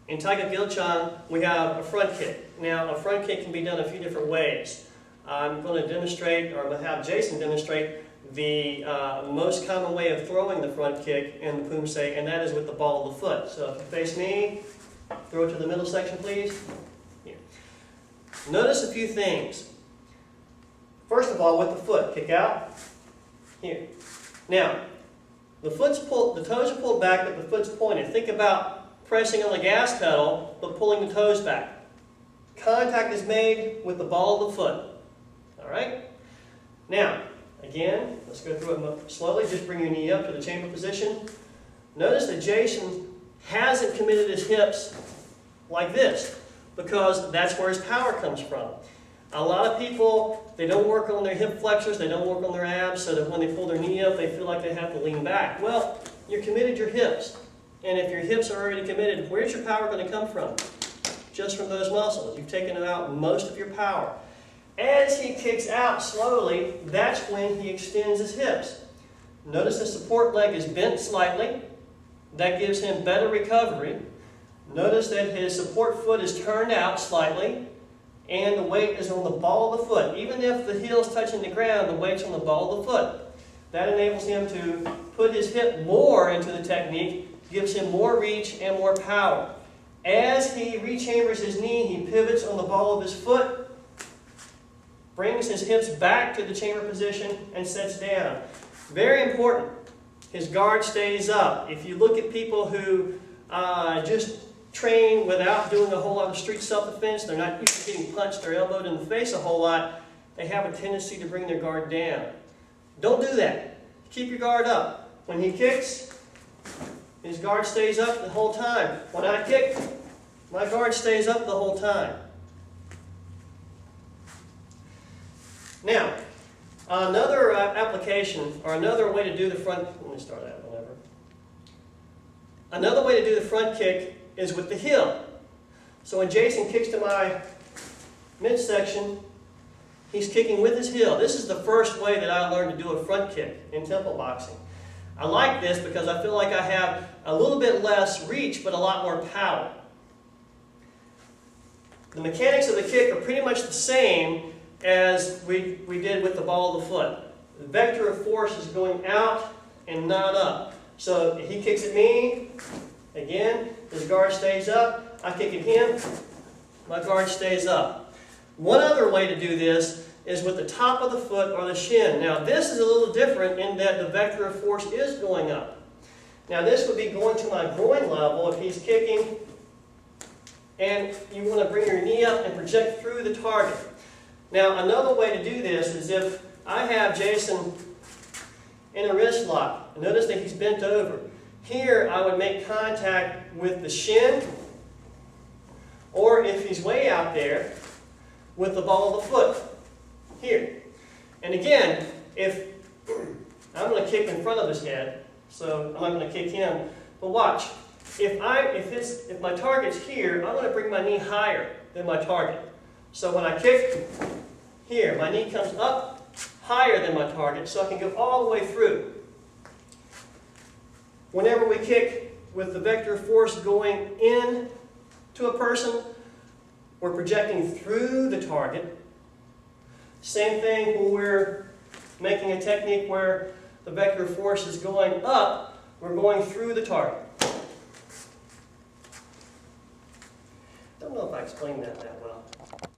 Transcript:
In Tae Geuk Il Jang, we have a front kick. Now, a front kick can be done a few different ways. I'm going to demonstrate, or I'm going to have Jason demonstrate, the most common way of throwing the front kick in the poomsae, and that is with the ball of the foot. So if you face me, throw it to the middle section, please. Here. Notice a few things. First of all, with the foot, kick out. Here. Now, the toes are pulled back, but the foot's pointed. Think about pressing on the gas pedal, but pulling the toes back. Contact is made with the ball of the foot. All right? Now, again, let's go through it slowly. Just bring your knee up to the chamber position. Notice that Jason hasn't committed his hips like this, because that's where his power comes from. A lot of people, they don't work on their hip flexors, they don't work on their abs, so that when they pull their knee up, they feel like they have to lean back. Well, you committed your hips. And if your hips are already committed, where's your power going to come from? Just from those muscles. You've taken out most of your power. As he kicks out slowly, that's when he extends his hips. Notice the support leg is bent slightly. That gives him better recovery. Notice that his support foot is turned out slightly, and the weight is on the ball of the foot. Even if the heel is touching the ground, the weight's on the ball of the foot. That enables him to put his hip more into the technique, gives him more reach and more power. As he rechambers his knee, he pivots on the ball of his foot, brings his hips back to the chamber position, and sets down. Very important, his guard stays up. If you look at people who just train without doing a whole lot of street self-defense, they're not used to getting punched or elbowed in the face a whole lot, they have a tendency to bring their guard down. Don't do that. Keep your guard up. When he kicks, his guard stays up the whole time. When I kick, my guard stays up the whole time. Now, another application, or another way to do the front, let me start that whenever. Another way to do the front kick is with the heel. So when Jason kicks to my midsection, he's kicking with his heel. This is the first way that I learned to do a front kick in temple boxing. I like this because I feel like I have a little bit less reach, but a lot more power. The mechanics of the kick are pretty much the same as we did with the ball of the foot. The vector of force is going out and not up. So he kicks at me, again, his guard stays up. I kick at him, my guard stays up. One other way to do this is with the top of the foot or the shin. Now this is a little different in that the vector of force is going up. Now this would be going to my groin level if he's kicking, and you want to bring your knee up and project through the target. Now another way to do this is if I have Jason in a wrist lock. Notice that he's bent over. Here I would make contact with the shin, or if he's way out there, with the ball of the foot. Here. And again, if I'm going to kick in front of his head, so I'm not going to kick him, but watch. If my target's here, I'm going to bring my knee higher than my target. So when I kick here, my knee comes up higher than my target, so I can go all the way through. Whenever we kick with the vector of force going in to a person, we're projecting through the target. Same thing when we're making a technique where the vector of force is going up, we're going through the target. Don't know if I explained that well.